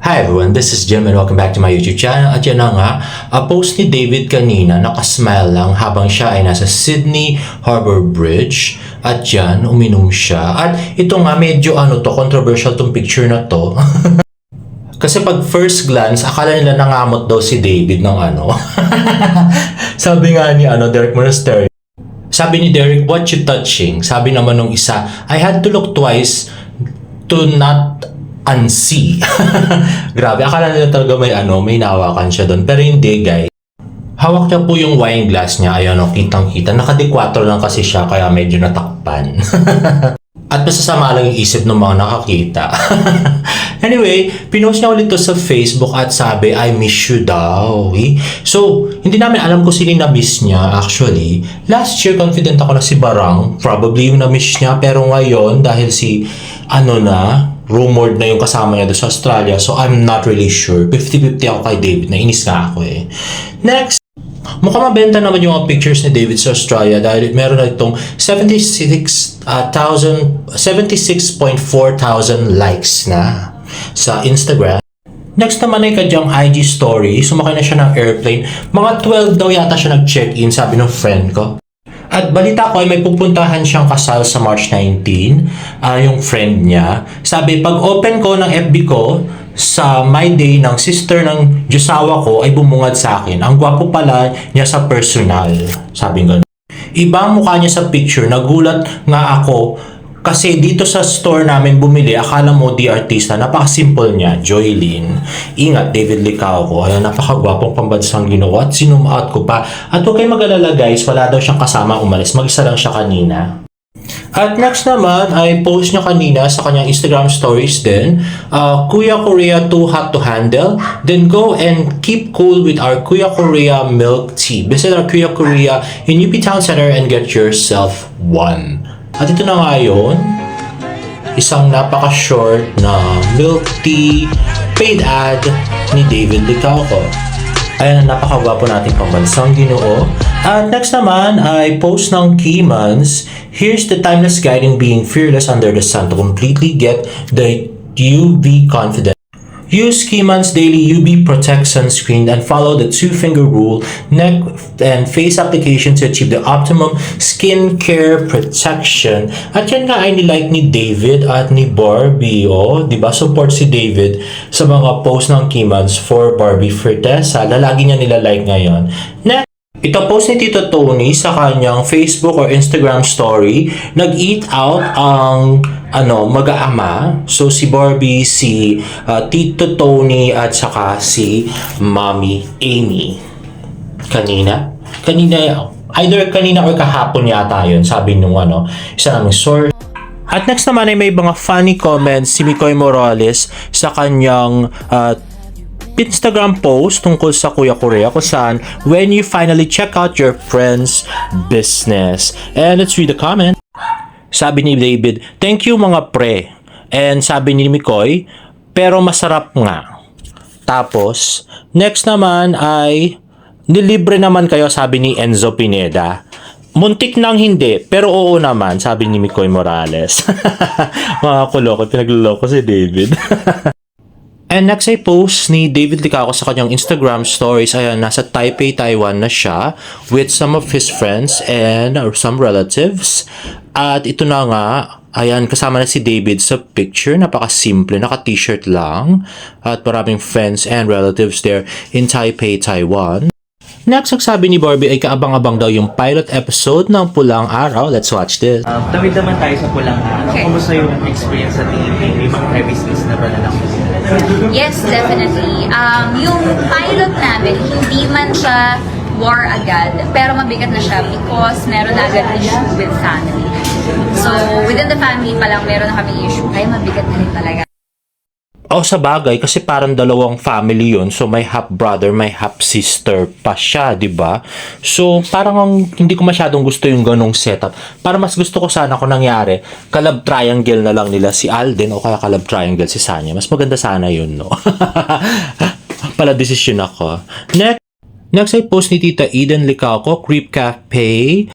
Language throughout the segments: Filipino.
Hi everyone, this is Jim and welcome back to my YouTube channel. At yan na nga, post ni David kanina, nakasmile lang habang siya ay nasa Sydney Harbour Bridge. At yan, uminom siya. At ito nga, medyo controversial tong picture na to. Kasi pag first glance, akala nila nangamot daw si David ng Sabi nga ni Derek Monasterio. Sabi ni Derek, what you touching? Sabi naman nung isa, I had to look twice to not unsee. Grabe, akala nila talaga may nawakan siya doon. Pero hindi, guys. Hawak niya po yung wine glass niya. Ayan, kitang-kita. Naka-4 lang kasi siya, kaya medyo natakpan. At masasama lang yung isip ng mga nakakita. Anyway, pinost niya ulit to sa Facebook at sabi, I miss you daw. So, hindi namin alam kung sino na-miss niya actually. Last year, confident ako na si Barang. Probably yung na-miss niya. Pero ngayon, dahil si rumored na yung kasama niya doon sa Australia. So, I'm not really sure. 50-50 ako kay David. Nainis nga ako eh. Next, mukhang mabenta naman yung mga pictures ni David sa Australia dahil meron na itong 76.4 thousand likes na sa Instagram. Next naman ay kadyang IG story. Sumakay na siya ng airplane. Mga 12 daw yata siya nag-check-in, sabi ng friend ko. At balita ko ay may pupuntahan siyang kasal sa March 19, yung friend niya. Sabi, pag open ko ng FB ko, sa my day ng sister ng Diyosawa ko ay bumungad sa akin. Ang gwapo pala niya sa personal. Sabi nga. Iba ang mukha niya sa picture. Nagulat nga ako kasi dito sa store namin bumili, akala mo di artista, napaka-simple niya, Joylene. Ingat, David Licao ko. Ayan, napaka-gwapong pambansang Ginoo at sinum out ko pa. At huwag kayo mag-alala guys, wala daw siyang kasama umalis. Mag-isa lang siya kanina. At next naman ay post niya kanina sa kanyang Instagram stories din, Kuya Korea too hot to handle, then go and keep cool with our Kuya Korea milk tea. Visit our Kuya Korea in UP Town Center and get yourself one. At ito na nga yun, isang napaka-short na milk tea paid ad ni David Licao ko. Ayan ang napakagwapo nating pambansang Ginoo. At next naman ay post ng Keymans. Here's the timeless guide in being fearless under the sun to completely get the UV confidence. Use Keymans Daily UV Protect Sunscreen and follow the 2-finger rule, neck and face application to achieve the optimum skincare protection. At yan nga ay nilike ni David at ni Barbie. Diba? Support si David sa mga post ng Keymans for Barbie Fertesa. Lalagi niya nilalike ngayon. Next, ito post ni Tito Tony sa kanyang Facebook or Instagram story. Nag-eat out ang mag-aama. So si Barbie, si Tito Tony at saka si Mommy Amy. Kanina, either kanina or kahapon yata yun, sabi nung isa naming source. At next naman ay may mga funny comments si Mikoy Morales sa kanyang Instagram post tungkol sa Kuya Korea kung saan when you finally check out your friend's business. And let's read the comment. Sabi ni David, thank you mga pre. And sabi ni Mikoy, pero masarap nga. Tapos, next naman ay nilibre naman kayo, sabi ni Enzo Pineda. Muntik nang hindi, pero oo naman, sabi ni Mikoy Morales. Mga kuloko, pinagluloko si David. And next ay post ni David Licao sa kanyang Instagram stories. Ayan, nasa Taipei, Taiwan na siya with some of his friends and some relatives. At ito na nga, ayan, kasama na si David sa picture. Napaka-simple, naka-t-shirt lang. At maraming friends and relatives there in Taipei, Taiwan. Next, ang sabi ni Barbie ay kaabang-abang daw yung pilot episode ng Pulang Araw. Let's watch this. Tawid naman tayo sa Pulang Araw. Okay. Kumusta yung experience sa TV? May mga premises na ba na lang? Yes, definitely. Yung pilot namin, hindi man siya war agad, pero mabigat na siya because meron na agad issue with family. So, within the family pa lang, meron na kami issue, kaya mabigat na rin talaga. Sa bagay, kasi parang dalawang family yun. So, may half-brother, may half-sister pa siya, di ba? So, parang hindi ko masyadong gusto yung ganong setup. Para mas gusto ko sana kung nangyari, kalab triangle na lang nila si Alden o kaya kalab triangle si Sanya. Mas maganda sana yun, no? Pala desisyon ako. Next ay post ni Tita Eden Licao ko, Creep Cafe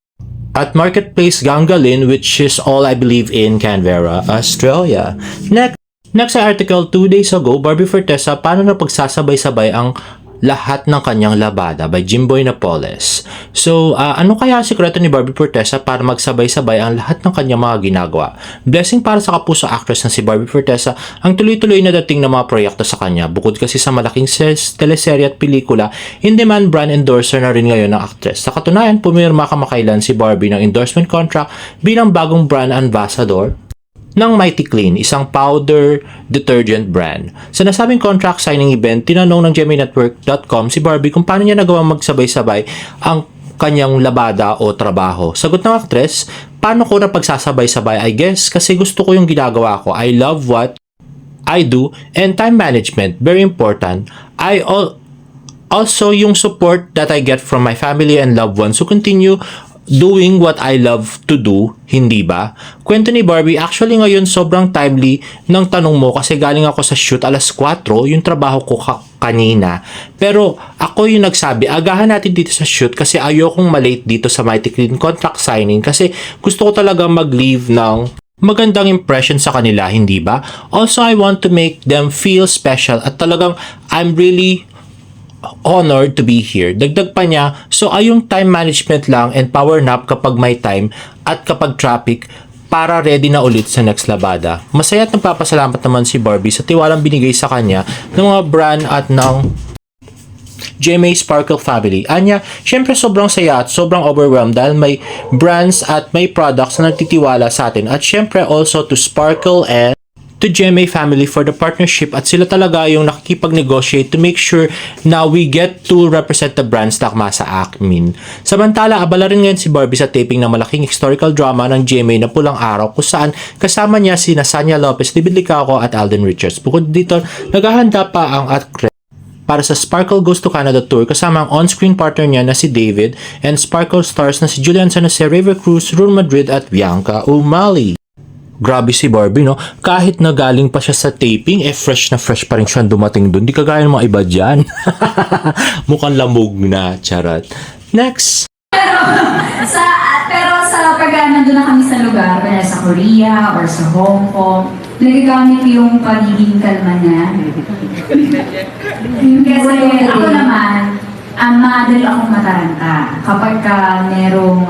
at Marketplace Gangalin, which is all I believe in Canberra, Australia. Next, Next sa article, 2 days ago, Barbie Fortesa, paano na pagsasabay-sabay ang lahat ng kanyang labada by Jimboy Napoles. So, ano kaya ang sikreto ni Barbie Fortesa para magsabay-sabay ang lahat ng kanyang mga ginagawa? Blessing para sa kapuso actress na si Barbie Fortesa ang tuloy-tuloy na dating ng mga proyekto sa kanya. Bukod kasi sa malaking teleserye at pelikula, in-demand brand endorser na rin ngayon ng actress. Sa katunayan, pumirma kamakailan si Barbie ng endorsement contract bilang bagong brand ambassador ng Mighty Clean, isang powder detergent brand. Sa nasabing contract signing event, tinanong ng GMAnetwork.com si Barbie kung paano niya nagawang magsabay-sabay ang kanyang labada o trabaho. Sagot ng actress, paano ko na pagsasabay-sabay? I guess kasi gusto ko yung ginagawa ko. I love what I do and time management, very important. Also yung support that I get from my family and loved ones who continue doing what I love to do, hindi ba? Kwento ni Barbie, actually ngayon sobrang timely ng tanong mo kasi galing ako sa shoot alas 4, yung trabaho ko kanina. Pero ako yung nagsabi, agahan natin dito sa shoot kasi ayokong malate dito sa Mighty Clean contract signing kasi gusto ko talaga mag-leave ng magandang impression sa kanila, hindi ba? Also, I want to make them feel special at talagang I'm really honored to be here. Dagdag pa niya, so ayong time management lang and power nap kapag may time at kapag traffic para ready na ulit sa next labada. Masaya at nagpapasalamat naman si Barbie sa tiwalang binigay sa kanya ng mga brand at ng GMA Sparkle family. Anya, syempre sobrang saya at sobrang overwhelmed dahil may brands at may products na nagtitiwala sa atin at syempre also to Sparkle and to GMA family for the partnership at sila talaga yung nakikipag-negotiate to make sure na we get to represent the brands takma sa Acmin. Samantala, abala rin ngayon si Barbie sa taping ng malaking historical drama ng GMA na Pulang Araw kung saan kasama niya si Sanya Lopez, David Licauco at Alden Richards. Bukod dito, naghahanda pa ang actress para sa Sparkle Goes to Canada Tour kasama ang on-screen partner niya na si David and Sparkle stars na si Julian San Jose, River Cruz, Rune Madrid at Bianca Umali. Grabe si Barbie, no? Kahit na galing pa siya sa taping, fresh na fresh pa rin siya dumating doon. Di kagaya ng mga iba dyan. Mukhang lamog na, charot. Next! Pero sa pag nandun na kami sa lugar, kaya sa Korea or sa Hong Kong, nagagamit yung pagiging kalma niya. Kasi ako naman, madali akong mataranta. Kapag merong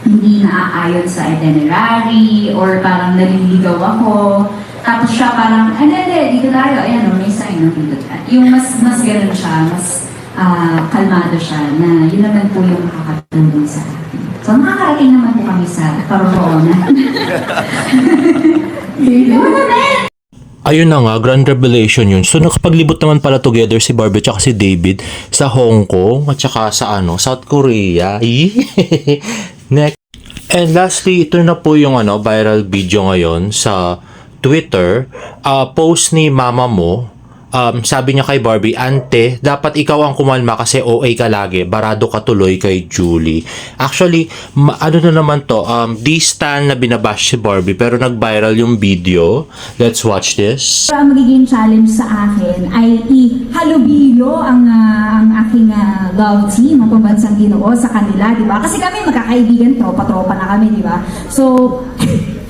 hindi naaayon sa itinerary or parang naliligaw ako. Tapos siya parang, hindi, dito tayo. Ayan, may sign, dito tayo. Yung mas ganun siya, mas kalmado siya na yun naman po yung makakatulong sa akin. So, makakarating naman po kami sa paroroonan. Ayun na nga, grand revelation yun. So, nakapaglibot naman pala together si Barbie at si David sa Hong Kong at saka sa South Korea. Next. And lastly, ito na po yung viral video ngayon sa Twitter. Post ni mama mo. Sabi niya kay Barbie, "Ante, dapat ikaw ang kumalma kasi OA ka lagi. Barado ka tuloy kay Julie." Actually, ano na naman to? D-stan na binabash si Barbie pero nag-viral yung video. Let's watch this. Ang magiging challenge sa akin ay ihalubilo ang aking love team, ang pambansang Ginoo sa kanila, di ba? Kasi kami magkakaibigan, tropa-tropa na kami, di ba? So,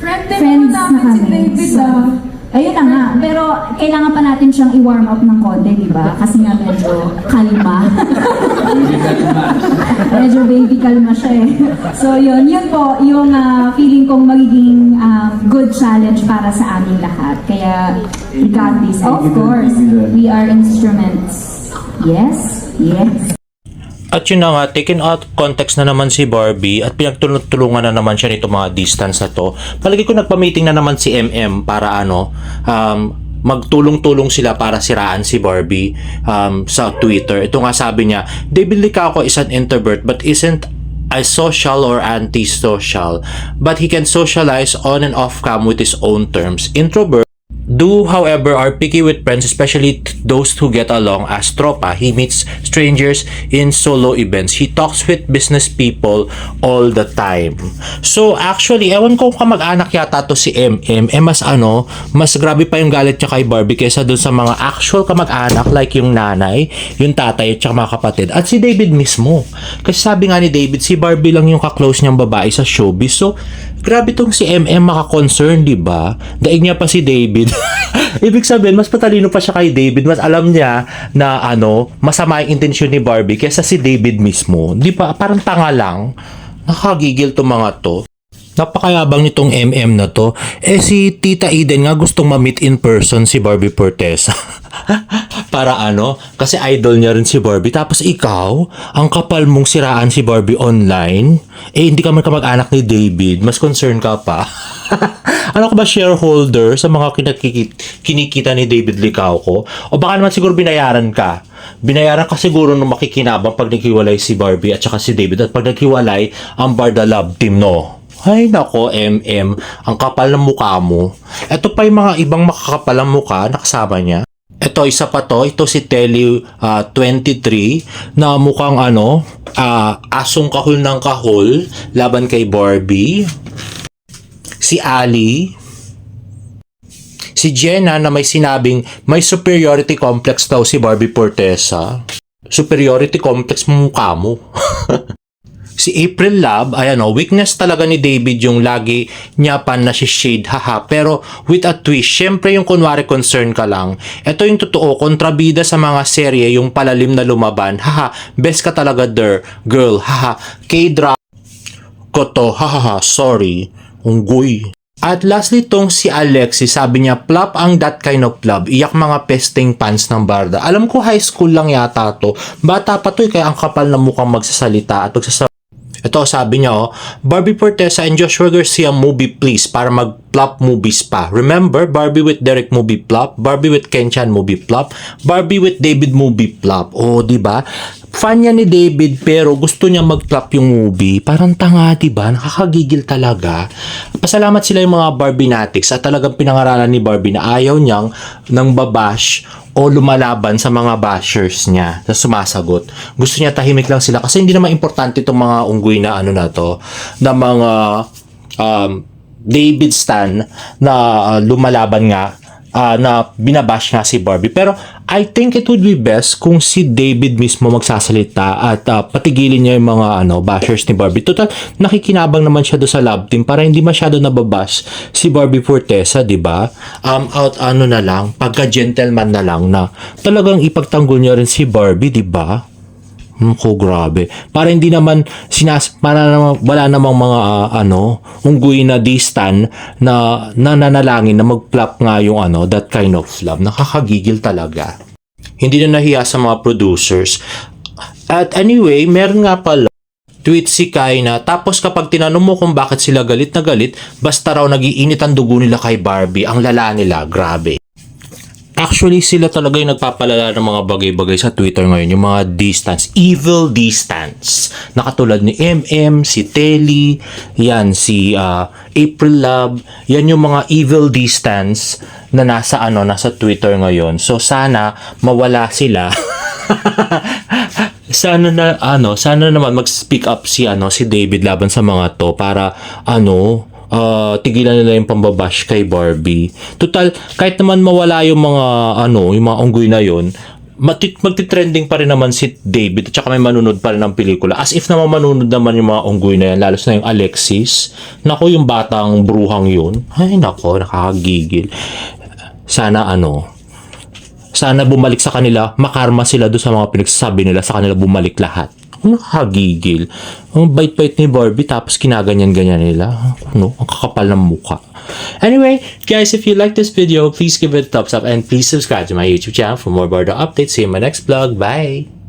friends na kami. So, ayun na nga, pero kailangan pa natin siyang i-warm up ng konti, di ba? Kasi nga medyo kalma. Medyo baby kalma siya eh. So yun po, yung feeling kong magiging good challenge para sa aming lahat. Kaya, we got this. Of course, we are instruments. Yes, yes. At yun na nga, taken out context na naman si Barbie at pinagtulungan na naman siya nito mga distance na to. Palagi ko nagpa-meeting na naman si MM para magtulong-tulong sila para siraan si Barbie sa Twitter. Ito nga sabi niya, David Licauco is an introvert but isn't a social or anti-social. But he can socialize on and off cam with his own terms. Introvert do, however, are picky with friends, especially those who get along as tropa. He meets strangers in solo events. He talks with business people all the time. So, actually, ewan ko kung kamag-anak yata to si MM. Mas grabe pa yung galit niya kay Barbie kaysa dun sa mga actual kamag-anak like yung nanay, yung tatay, at saka mga kapatid. At si David mismo. Kasi sabi nga ni David, si Barbie lang yung kaklose niyang babae sa showbiz. So, Grabe tong si MM maka-concern, di ba? Daig niya pa si David. Ibig sabihin, mas patalino pa siya kay David. Mas alam niya na masama yung intensyon ni Barbie kaysa si David mismo. Di ba? Parang tanga lang. Nakagigil tong mga to. Napakayabang nitong MM na to. Si Tita Eden nga gustong ma-meet in person si Barbie Fortesa. Para kasi idol niya rin si Barbie. Tapos ikaw, ang kapal mong siraan si Barbie online. Hindi ka man kamag-anak ni David. Mas concern ka pa. Ano ka ba, shareholder sa mga kinikita ni David Licauco? O baka naman siguro binayaran ka. Binayaran ka siguro nung makikinabang pag naghiwalay si Barbie at saka si David. At pag naghiwalay, ang Barda Love Team, no? Ay nako, MM, ang kapal ng mukha mo. Ito pa yung mga ibang makakapal ng mukha na kasama niya. Ito, isa pa to. Ito si Telly 23 na mukhang asong kahul ng kahul laban kay Barbie. Si Ali. Si Jenna na may sinabing may superiority complex daw si Barbie Fortesa. Superiority complex mo mukha mo. Si April Love, weakness talaga ni David yung lagi niya pa na si shade, haha. Pero with a twist, syempre yung kunwari concern ka lang. Ito yung totoo, kontrabida sa mga serye, yung palalim na lumaban, haha. Best ka talaga der, girl, haha. K-drama ko to, haha, sorry. Unggoy. At lastly tong si Alexis, sabi niya, plop ang that kind of love. Iyak mga pesting fans ng Barda. Alam ko high school lang yata to. Bata pa to kaya ang kapal na mukhang magsasalita at ito, sabi niya, Barbie Fortesa and Joshua Garcia movie please para mag-plop movies pa. Remember, Barbie with Derek movie plop, Barbie with Ken-chan movie plop, Barbie with David movie plop. Di ba? Fan niya ni David pero gusto niya mag-plop yung movie. Parang tanga, di ba? Nakakagigil talaga. Pasalamat sila yung mga Barbie-natics at talagang pinangaralan ni Barbie na ayaw niyang nang babash o lumalaban sa mga bashers niya na sumasagot. Gusto niya tahimik lang sila kasi hindi naman importante itong mga unggoy na na mga David Stan na lumalaban nga na binabash nga si Barbie. Pero I think it would be best kung si David mismo magsasalita at patigilin niya yung mga bashers ni Barbie. Total, nakikinabang naman siya do sa love team para hindi masyado nababash si Barbie Fortesa, di ba? Na lang, pagka-gentleman na lang na talagang ipagtanggol niya rin si Barbie, di ba? Grabe. Para hindi naman wala namang mga unggoy na distan na nananalangin na mag-plop nga yung that kind of love. Nakakagigil talaga. Hindi na nahiya sa mga producers. At anyway, meron nga pala tweet si Kai na tapos kapag tinanong mo kung bakit sila galit na galit, basta raw nagiinit ang dugo nila kay Barbie. Ang lala nila, grabe. Actually, sila talaga yung nagpapalala ng mga bagay-bagay sa Twitter ngayon. Yung mga distance, evil distance. Nakatulad ni MM, si Telly, yan, si April Love. Yan yung mga evil distance na nasa Twitter ngayon. So, sana mawala sila. Sana naman mag-speak up si David laban sa mga to para tigilan nila yung pambabash kay Barbie. Total, kahit naman mawala yung mga yung mga unggoy na yun, magti-trending pa rin naman si David at saka may manunod pa rin ng pelikula. As if naman manunod naman yung mga unggoy na yan, lalo na yung Alexis. Nako, yung batang bruhang yun. Ay, nako, nakakagigil. Sana sana bumalik sa kanila, makarma sila doon sa mga pinagsasabi nila, sa kanila bumalik lahat. Nakakagigil. Ang bait-bait ni Barbie tapos kinaganyan-ganyan nila. Ang kakapal ng mukha. Anyway, guys, if you like this video, please give it a thumbs up and please subscribe to my YouTube channel for more Barda updates. See you in my next vlog. Bye!